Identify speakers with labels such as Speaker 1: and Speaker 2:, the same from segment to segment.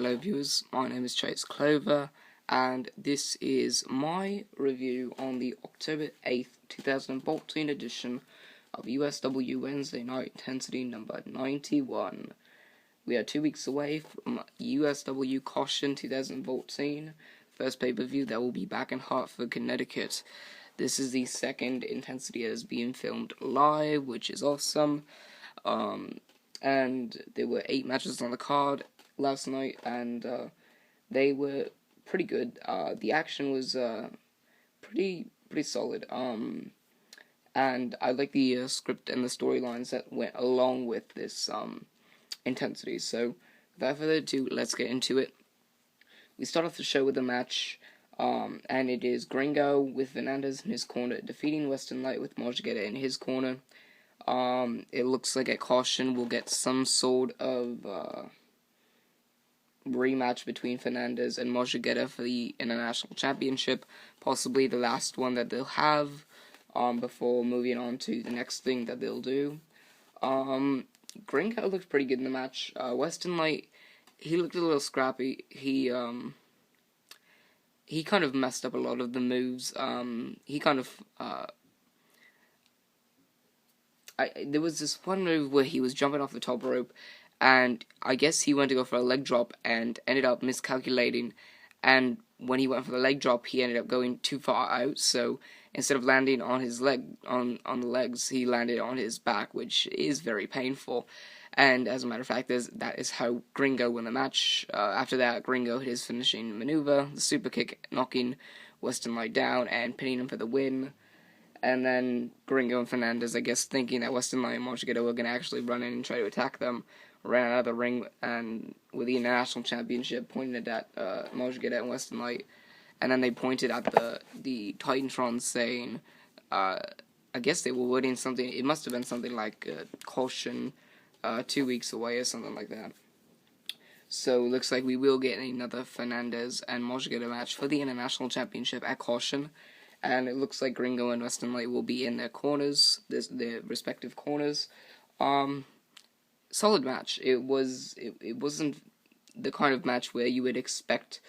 Speaker 1: Hello viewers, my name is Chase Clover, and this is my review on the October 8th, 2014 edition of USW Wednesday Night Intensity number 91. We are 2 weeks away from USW Caution 2014, first pay-per-view that will be back in Hartford, Connecticut. This is the second Intensity that is being filmed live, which is awesome. And there were 8 matches on the card last night, and they were pretty good. The action was pretty solid. And I like the script and the storylines that went along with this Intensity. So without further ado, let's get into it. We start off the show with a match, and it is Gringo with Fernandez in his corner defeating Western Light with Mojigeta in his corner. It looks like at Caution we'll get some sort of rematch between Fernandez and Mojigeta for the International Championship, possibly the last one that they'll have, before moving on to the next thing that they'll do. Gringo looked pretty good in the match. Western Light, he looked a little scrappy. He kind of messed up a lot of the moves. There was this one move where he was jumping off the top rope, and I guess he went to go for a leg drop and ended up miscalculating, and when he went for the leg drop, he ended up going too far out, so instead of landing on his leg, on the legs, he landed on his back, which is very painful. And as a matter of fact, that is how Gringo won the match. After that, Gringo hit his finishing maneuver, the super kick, knocking Western Light down and pinning him for the win. And then Gringo and Fernandez, I guess, thinking that Western Light and Mojigeta were going to actually run in and try to attack them, ran out of the ring and with the International Championship pointed at Mojigeta and Western Light. And then they pointed at the Titantron, saying, I guess they were wording something. It must have been something like Caution 2 weeks away or something like that. So it looks like we will get another Fernandez and Mojigeta match for the International Championship at Caution. And it looks like Gringo and Western Light will be in their corners, their respective corners. Solid match. It wasn't the kind of match where you would expect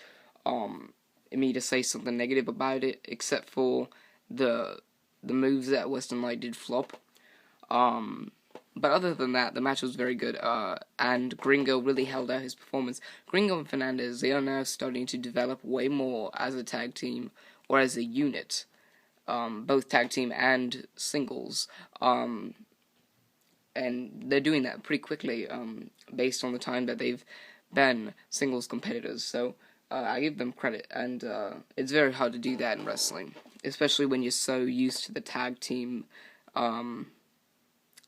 Speaker 1: me to say something negative about it, except for the moves that Western Light did flop. But other than that, the match was very good, and Gringo really held out his performance. Gringo and Fernandez, they are now starting to develop way more as a tag team, or as a unit, both tag team and singles, and they're doing that pretty quickly, based on the time that they've been singles competitors, so I give them credit, and it's very hard to do that in wrestling, especially when you're so used to the tag team,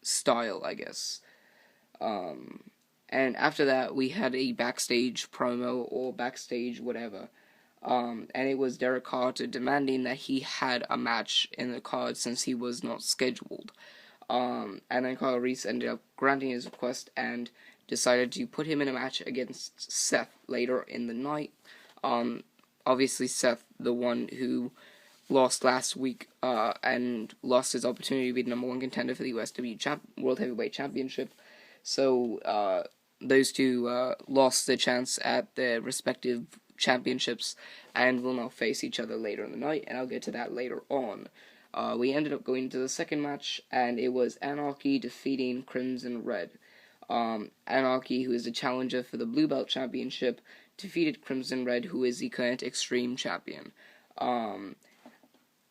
Speaker 1: style, I guess. And after that, we had a backstage promo, or backstage whatever, and it was Derek Carter demanding that he had a match in the card since he was not scheduled. And then Carl Reese ended up granting his request and decided to put him in a match against Seth later in the night. Obviously Seth, the one who lost last week, and lost his opportunity to be the #1 contender for the USW World Heavyweight Championship. So, those two lost their chance at their respective championships and will now face each other later in the night, and I'll get to that later on. We ended up going to the second match, and it was Anarchy defeating Crimson Red. Anarchy, who is the challenger for the Blue Belt Championship, defeated Crimson Red, who is the current Extreme Champion.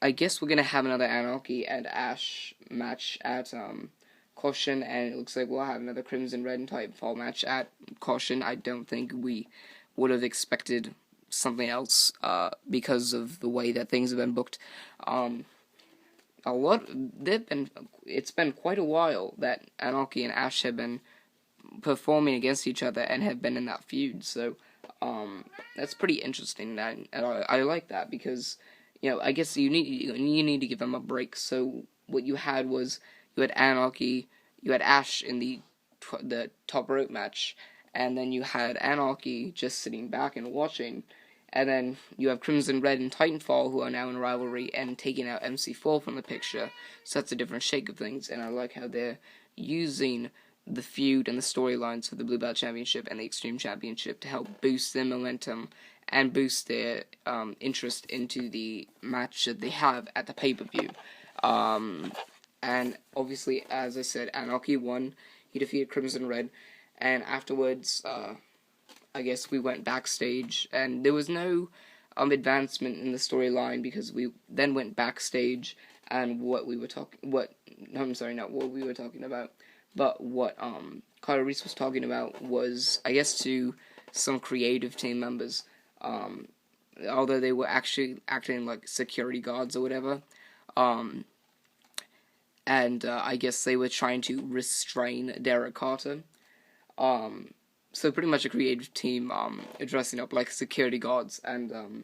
Speaker 1: I guess we're going to have another Anarchy and Ash match at Caution, and it looks like we'll have another Crimson Red and Titanfall match at Caution. I don't think we would have expected something else, because of the way that things have been booked. It's been quite a while that Anarchy and Ash have been performing against each other and have been in that feud, so that's pretty interesting, and I like that, because I guess you need to give them a break. So what you had was, you had Anarchy, you had Ash in the top rope match, and then you had Anarchy just sitting back and watching, and then you have Crimson Red and Titanfall, who are now in rivalry and taking out MC4 from the picture, so that's a different shake of things, and I like how they're using the feud and the storylines for the Blue Belt Championship and the Extreme Championship to help boost their momentum and boost their interest into the match that they have at the pay-per-view. And obviously, as I said, Anarchy won. He defeated Crimson Red, and afterwards, I guess we went backstage, and there was no advancement in the storyline because we then went backstage, and what we were talking about, but what Kyle Reese was talking about was, I guess, to some creative team members, although they were actually acting like security guards or whatever, and I guess they were trying to restrain Derek Carter. So pretty much a creative team dressing up like security guards, and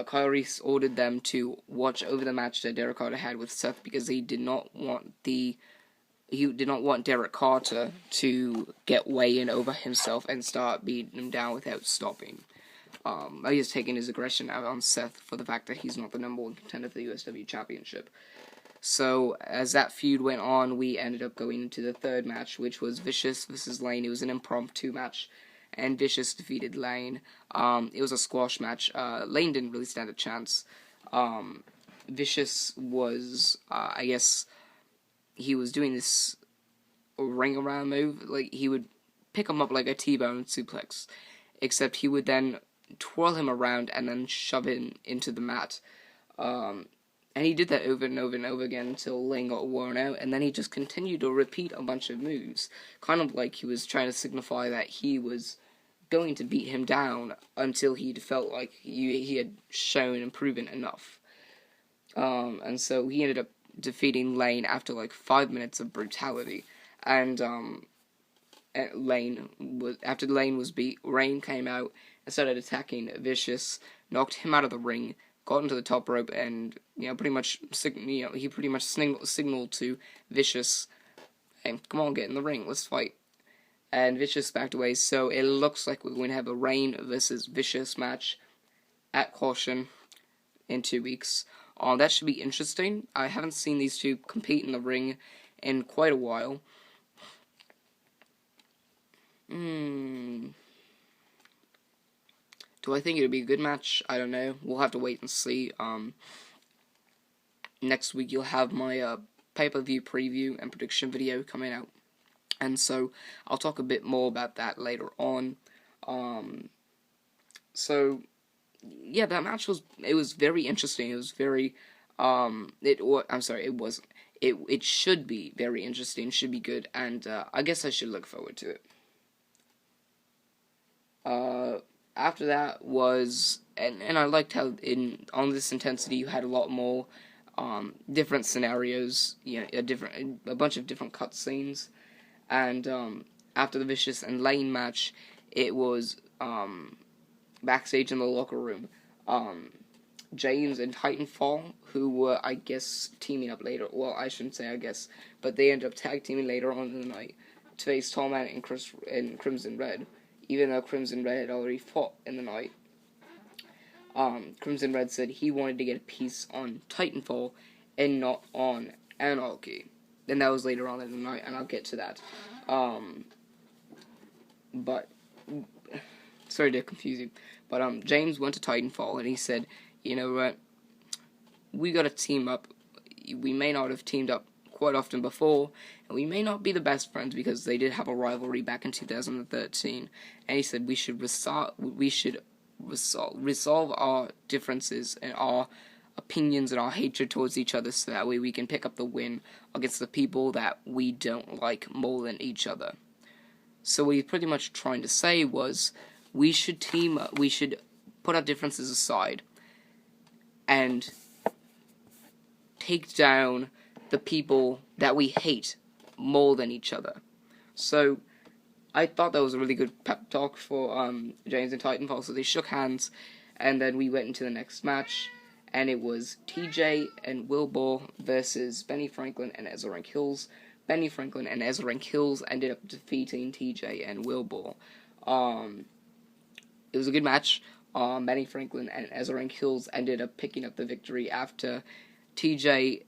Speaker 1: Kyle Reese ordered them to watch over the match that Derek Carter had with Seth because he did not want Derek Carter to get way in over himself and start beating him down without stopping. I guess taking his aggression out on Seth for the fact that he's not the number one contender for the USW Championship. So, as that feud went on, we ended up going into the third match, which was Vicious vs. Lane. It was an impromptu match, and Vicious defeated Lane. It was a squash match. Lane didn't really stand a chance. Vicious was, I guess, he was doing this ring around move. Like, he would pick him up like a T-bone suplex, except he would then twirl him around and then shove him into the mat. And he did that over and over and over again until Lane got worn out, and then he just continued to repeat a bunch of moves, kind of like he was trying to signify that he was going to beat him down until he felt like he had shown and proven enough. And so he ended up defeating Lane after like 5 minutes of brutality, and after Lane was beat, Rain came out and started attacking Vicious, knocked him out of the ring, got into the top rope, and he pretty much signaled to Vicious, "Hey, come on, get in the ring, let's fight." And Vicious backed away, so it looks like we're going to have a Rain versus Vicious match at Caution in 2 weeks. That should be interesting. I haven't seen these two compete in the ring in quite a while. Do I think it'll be a good match? I don't know. We'll have to wait and see. Next week you'll have my pay-per-view preview and prediction video coming out, and so I'll talk a bit more about that later on. So yeah, that match was very interesting. It was very it should be very interesting. Should be good, and I guess I should look forward to it. After that was, and I liked how on this intensity you had a lot more different scenarios, a bunch of different cutscenes, and after the Vicious and Lane match, it was backstage in the locker room. James and Titanfall, who were, I guess, teaming up later. Well, I shouldn't say I guess, but they ended up tag teaming later on in the night to face Tallman and Crimson Red, even though Crimson Red had already fought in the night. Crimson Red said he wanted to get a piece on Titanfall and not on Anarchy. And that was later on in the night, and I'll get to that. But sorry to confuse you, but James went to Titanfall and he said, "You know what? We got to team up. We may not have teamed up quite often before, and we may not be the best friends because they did have a rivalry back in 2013." And he said we should resolve our differences and our opinions and our hatred towards each other, so that way we can pick up the win against the people that we don't like more than each other. So what he's pretty much trying to say was, we should team up, we should put our differences aside and take down the people that we hate more than each other. So I thought that was a really good pep talk for James and Titanfall. So they shook hands, and then we went into the next match, and it was TJ and Wilbur versus Benny Franklin and Ezra Rank Hills. Benny Franklin and Ezra Rank Hills ended up defeating TJ and Wilbur. It was a good match. Benny Franklin and Ezra Rank Hills ended up picking up the victory after TJ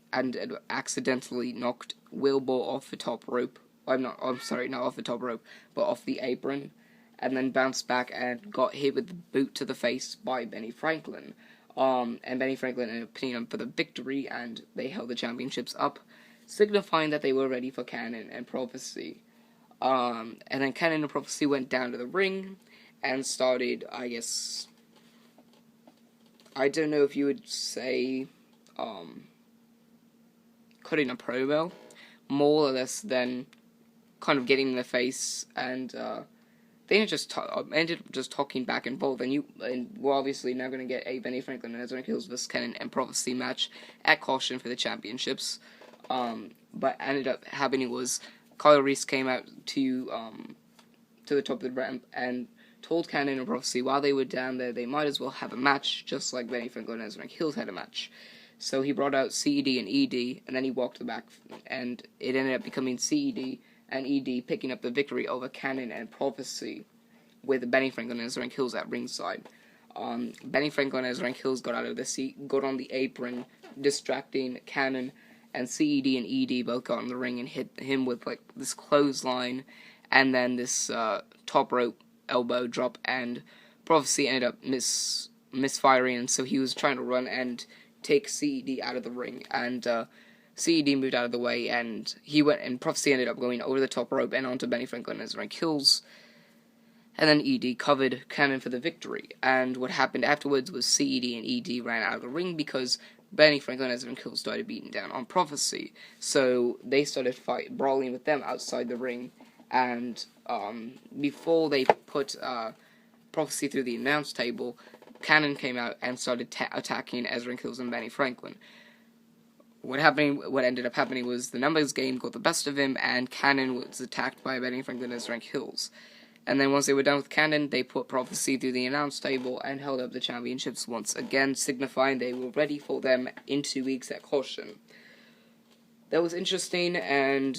Speaker 1: accidentally knocked Wilbur off the top rope I'm sorry, not off the top rope, but off the apron, and then bounced back and got hit with the boot to the face by Benny Franklin. And Benny Franklin ended up pinning him for the victory, and they held the championships up, signifying that they were ready for Canon and Prophecy. And then Canon and Prophecy went down to the ring and started, I guess, I don't know if you would say, cutting a promo, more or less than kind of getting in the face, and they ended up just talking back and forth, and we're obviously now going to get a Benny Franklin and Ezra Hills vs. Canon and Prophecy match at Caution for the championships. But ended up happening was Kyle Reese came out to the top of the ramp and told Canon and Prophecy while they were down there they might as well have a match, just like Benny Franklin and Ezra Hills had a match. So he brought out CED and ED, and then he walked back, and it ended up becoming CED and ED picking up the victory over Canon and Prophecy, with Benny Franklin and Ezra Hills at ringside. Benny Franklin and Ezra Hills got out of the seat, got on the apron, distracting Canon, and CED and ED both got in the ring and hit him with like this clothesline, and then this top rope elbow drop, and Prophecy ended up misfiring, and so he was trying to run and take CED out of the ring, and CED moved out of the way, and Prophecy ended up going over the top rope and onto Benny Franklin as rank kills, and then ED covered Canon for the victory. And what happened afterwards was CED and ED ran out of the ring because Benny Franklin as rank kills started beating down on Prophecy, so they started brawling with them outside the ring, and before they put Prophecy through the announce table, Canon came out and started attacking Ezra Hills and Benny Franklin. What ended up happening was the numbers game got the best of him, and Canon was attacked by Benny Franklin and Ezra Hills. And then once they were done with Canon, they put Prophecy through the announce table and held up the championships once again, signifying they were ready for them in 2 weeks at Caution. That was interesting, and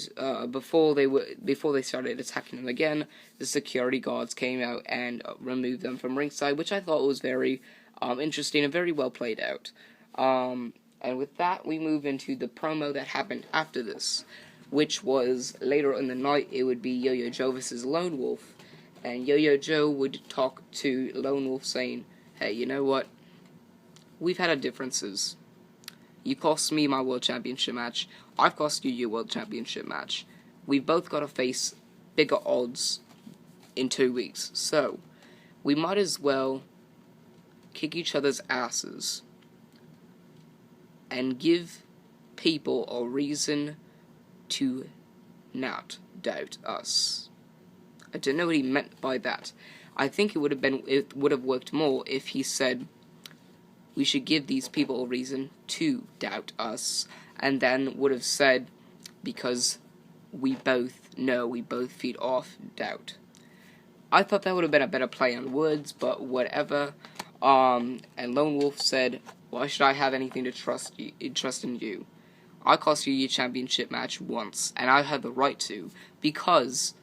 Speaker 1: before they started attacking them again, the security guards came out and removed them from ringside, which I thought was very interesting and very well played out. And with that, we move into the promo that happened after this, which was later in the night. It would be Yo-Yo Joe versus Lone Wolf, and Yo-Yo Joe would talk to Lone Wolf saying, "Hey, you know what? We've had our differences. You cost me my World Championship match. I've cost you your World Championship match. We've both got to face bigger odds in 2 weeks, so we might as well kick each other's asses and give people a reason to not doubt us." I don't know what he meant by that. I think it would have worked more if he said, "We should give these people a reason to doubt us," and then would have said, "Because we both feed off doubt." I thought that would have been a better play on words, but whatever. And Lone Wolf said, "Why should I have anything to trust in you? I cost you your championship match once, and I had the right to, because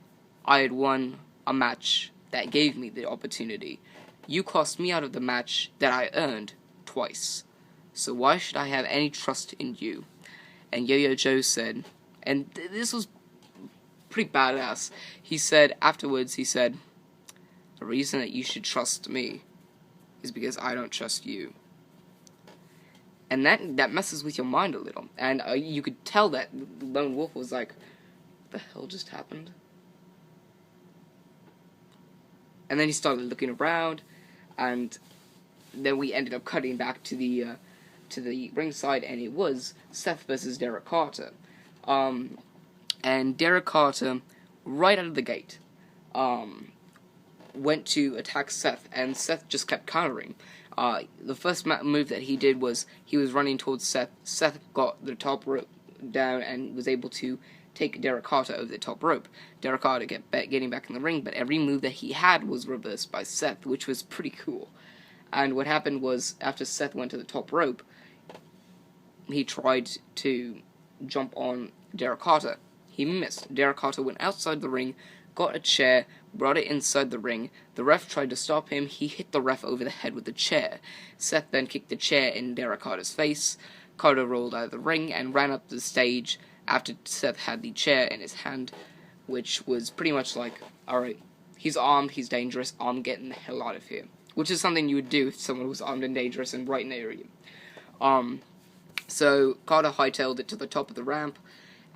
Speaker 1: I had won a match that gave me the opportunity. You cost me out of the match that I earned twice. So why should I have any trust in you?" And Yo-Yo Joe said, and this was pretty badass, afterwards he said, "The reason that you should trust me is because I don't trust you." And that messes with your mind a little. And you could tell that Lone Wolf was like, "What the hell just happened?" And then he started looking around, and then we ended up cutting back to the ringside, and it was Seth versus Derek Carter. And Derek Carter, right out of the gate, went to attack Seth, and Seth just kept countering. The first move that he did was he was running towards Seth. Seth got the top rope down and was able to take Derek Carter over the top rope. Derek Carter getting back in the ring, but every move that he had was reversed by Seth, which was pretty cool. And what happened was, after Seth went to the top rope, he tried to jump on Derek Carter. He missed. Derek Carter went outside the ring, got a chair, brought it inside the ring. The ref tried to stop him. He hit the ref over the head with the chair. Seth then kicked the chair in Derek Carter's face. Carter rolled out of the ring and ran up the stage after Seth had the chair in his hand, which was pretty much like, alright, he's armed, he's dangerous, I'm getting the hell out of here. Which is something you would do if someone was armed and dangerous and right near you. So Carter hightailed it to the top of the ramp,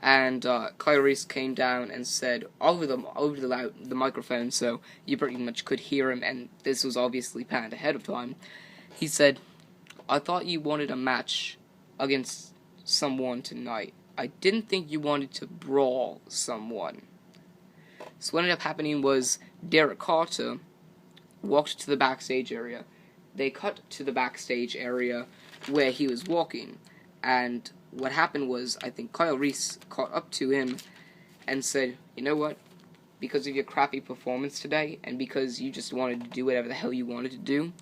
Speaker 1: and Kyle Reese came down and said over the microphone, so you pretty much could hear him, and this was obviously planned ahead of time. He said, I thought you wanted a match against someone tonight. I didn't think you wanted to brawl someone. So what ended up happening was Derek Carter walked to the backstage area. They cut to the backstage area where he was walking, and what happened was, I think Kyle Reese caught up to him and said, you know what, because of your crappy performance today, and because you just wanted to do whatever the hell you wanted to do,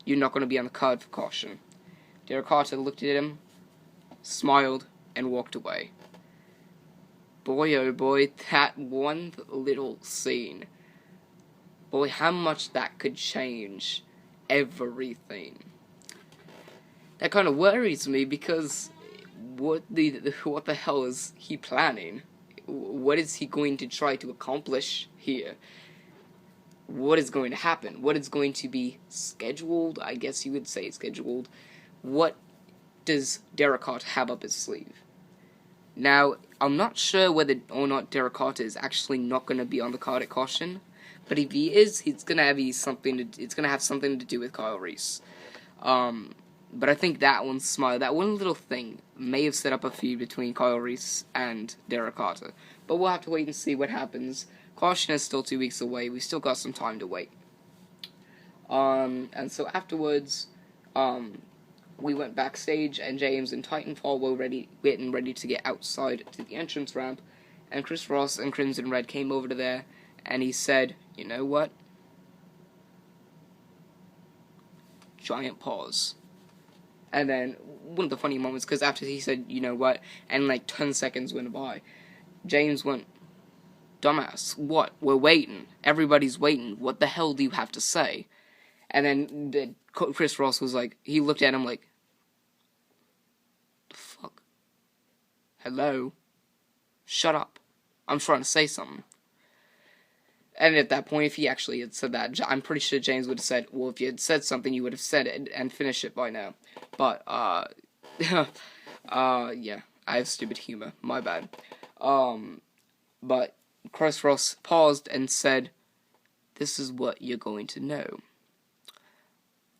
Speaker 1: you're not going to be on the card for caution. Derek Carter looked at him, smiled, and walked away. Boy, oh boy, that one little scene. Boy, how much that could change everything. That kind of worries me, because what the hell is he planning? What is he going to try to accomplish here? What is going to happen? What is going to be scheduled? I guess you would say scheduled. What does Derek Carter have up his sleeve? Now, I'm not sure whether or not Derek Carter is actually not going to be on the card at caution, but if he is, it's going to have something to do with Kyle Reese. But I think that one little thing may have set up a feud between Kyle Reese and Derek Carter. But we'll have to wait and see what happens. Caution is still 2 weeks away. We still got some time to wait. And so afterwards, we went backstage, and James and Titanfall were getting ready to get outside to the entrance ramp, and Chris Ross and Crimson Red came over to there, and he said, you know what? Giant pause. And then, one of the funny moments, because after he said, you know what, and like 10 seconds went by, James went, dumbass, what? We're waiting. Everybody's waiting. What the hell do you have to say? And then Chris Ross was like, he looked at him like, the fuck? Hello? Shut up. I'm trying to say something. And at that point, if he actually had said that, I'm pretty sure James would have said, well, if you had said something, you would have said it and finished it by now. But, yeah, I have stupid humor. My bad. But Chris Ross paused and said, this is what you're going to know.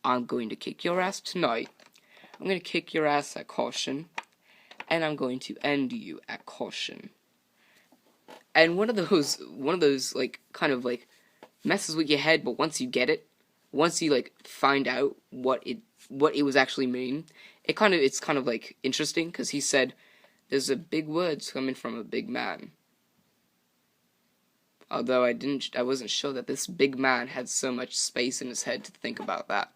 Speaker 1: I'm going to kick your ass tonight. I'm going to kick your ass at caution. And I'm going to end you at caution. And one of those, like, kind of, like, messes with your head, but once you get it, once you, like, find out what it was actually mean, it's kind of, like, interesting, because he said, there's a big words coming from a big man. Although I wasn't sure that this big man had so much space in his head to think about that.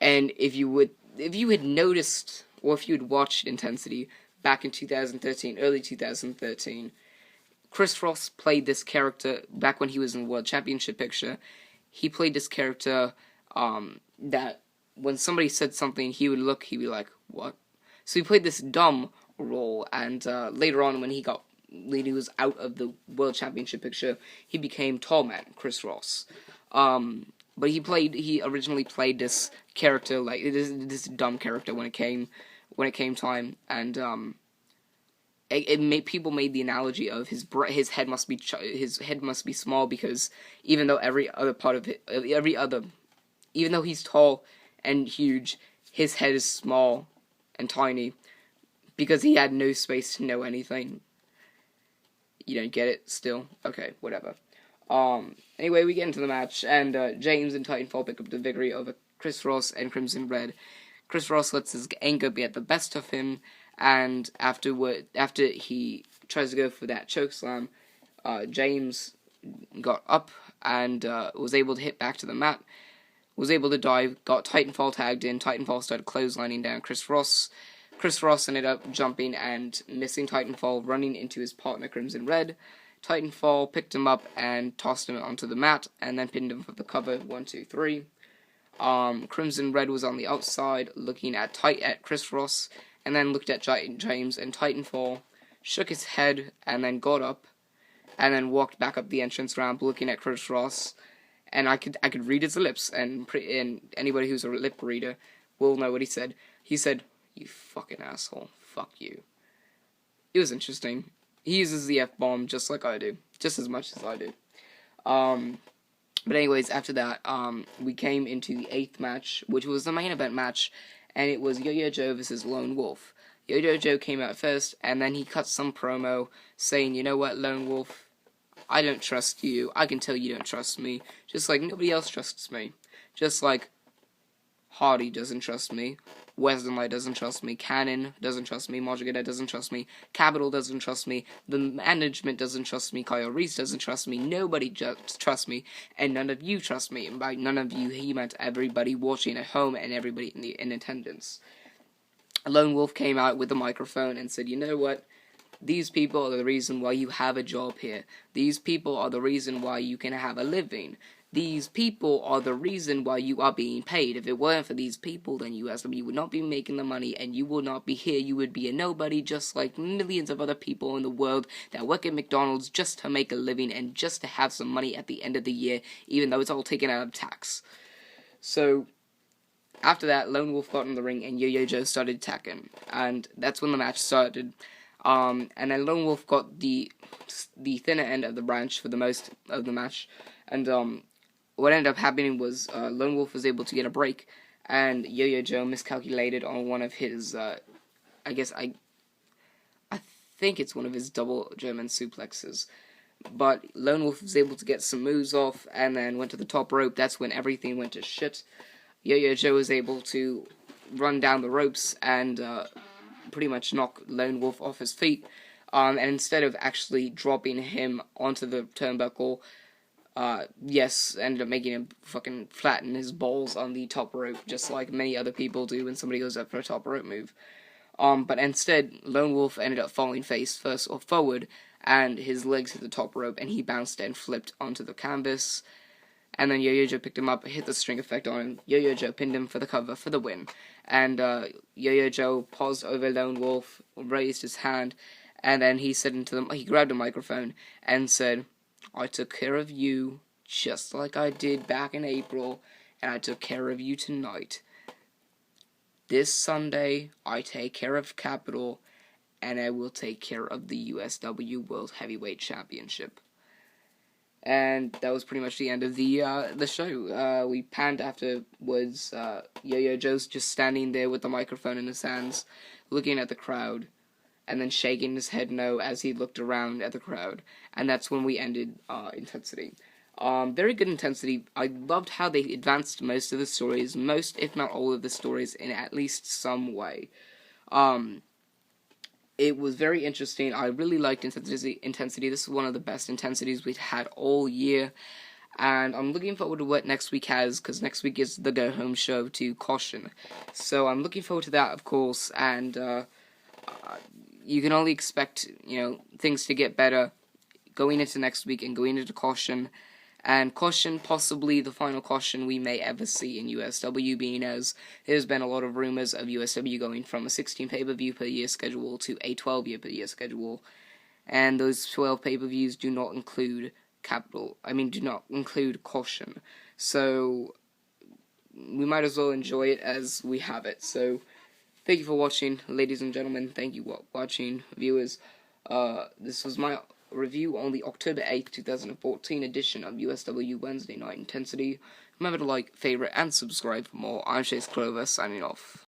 Speaker 1: And if you had noticed, or if you had watched Intensity back in 2013, early 2013, Chris Ross played this character back when he was in the World Championship picture. He played this character that when somebody said something, he'd be like, what? So he played this dumb role, and later on when he was out of the World Championship picture, he became Tall Man, Chris Ross. But he originally played this character, like this dumb character when it came time, and people made the analogy of his head must be small, because even though even though he's tall and huge, his head is small and tiny because he had no space to know anything. You don't get it still? Okay, whatever. Anyway, we get into the match, and James and Titanfall pick up the victory over Chris Ross and Crimson Red. Chris Ross lets his anger get the best of him, and after he tries to go for that chokeslam, James got up and was able to hit back to the mat, was able to dive, got Titanfall tagged in. Titanfall started clotheslining down Chris Ross. Chris Ross ended up jumping and missing Titanfall, running into his partner Crimson Red. Titanfall picked him up and tossed him onto the mat, and then pinned him for the cover. 1, 2, 3. Crimson Red was on the outside, looking at Chris Ross, and then looked at James, and Titanfall shook his head, and then got up, and then walked back up the entrance ramp looking at Chris Ross, and I could read his lips, and anybody who's a lip reader will know what he said. He said, "You fucking asshole, fuck you." It was interesting. He uses the F-bomb just like I do, just as much as I do. But anyways, after that, we came into the 8th match, which was the main event match, and it was Yo-Yo Joe versus Lone Wolf. Yo-Yo Joe came out first, and then he cut some promo saying, "You know what, Lone Wolf? I don't trust you. I can tell you don't trust me. Just like nobody else trusts me. Just like Hardy doesn't trust me. Wesley doesn't trust me. Cannon doesn't trust me. Majigata doesn't trust me. Capital doesn't trust me. The management doesn't trust me. Kyle Reese doesn't trust me. Nobody just trusts me. And none of you trust me." And by none of you, he meant everybody watching at home and everybody in attendance. Lone Wolf came out with the microphone and said, "You know what? These people are the reason why you have a job here. These people are the reason why you can have a living. These people are the reason why you are being paid. If it weren't for these people, then USW would not be making the money, and you would not be here. You would be a nobody, just like millions of other people in the world that work at McDonald's just to make a living and just to have some money at the end of the year, even though it's all taken out of tax." So after that, Lone Wolf got in the ring, and Yo-Yo Joe started attacking, and that's when the match started. And then Lone Wolf got the thinner end of the branch for the most of the match, and what ended up happening was Lone Wolf was able to get a break, and Yo-Yo Joe miscalculated on one of his, I think it's one of his double German suplexes. But Lone Wolf was able to get some moves off, and then went to the top rope. That's when everything went to shit. Yo-Yo Joe was able to run down the ropes and pretty much knock Lone Wolf off his feet. And instead of actually dropping him onto the turnbuckle, ended up making him fucking flatten his balls on the top rope, just like many other people do when somebody goes up for a top rope move. But instead, Lone Wolf ended up falling face first or forward, and his legs hit the top rope, and he bounced and flipped onto the canvas. And then Yo-Yo Joe picked him up, hit the string effect on him. Yo-Yo Joe pinned him for the cover for the win. And Yo-Yo Joe paused over Lone Wolf, raised his hand, and then he said he grabbed a microphone and said, "I took care of you just like I did back in April, and I took care of you tonight. This Sunday, I take care of Capital, and I will take care of the USW World Heavyweight Championship." And that was pretty much the end of the show. We panned afterwards. Yo-Yo Joe's just standing there with the microphone in his hands, looking at the crowd, and then shaking his head no as he looked around at the crowd. And that's when we ended Intensity. Very good Intensity. I loved how they advanced most of the stories, most, if not all of the stories, in at least some way. It was very interesting. I really liked Intensity. This is one of the best Intensities we've had all year. And I'm looking forward to what next week has, because next week is the go-home show to Caution. So I'm looking forward to that, of course, and you can only expect, things to get better going into next week and going into Caution. And Caution, possibly the final Caution we may ever see in USW, being as there's been a lot of rumors of USW going from a 16 pay-per-view per year schedule to a 12 per year schedule. And those 12 pay-per-views do not include do not include Caution. So we might as well enjoy it as we have it. So thank you for watching, ladies and gentlemen. Thank you for watching, viewers. This was my review on the October 8th, 2014 edition of USW Wednesday Night Intensity. Remember to like, favorite, and subscribe for more. I'm Chase Clover, signing off.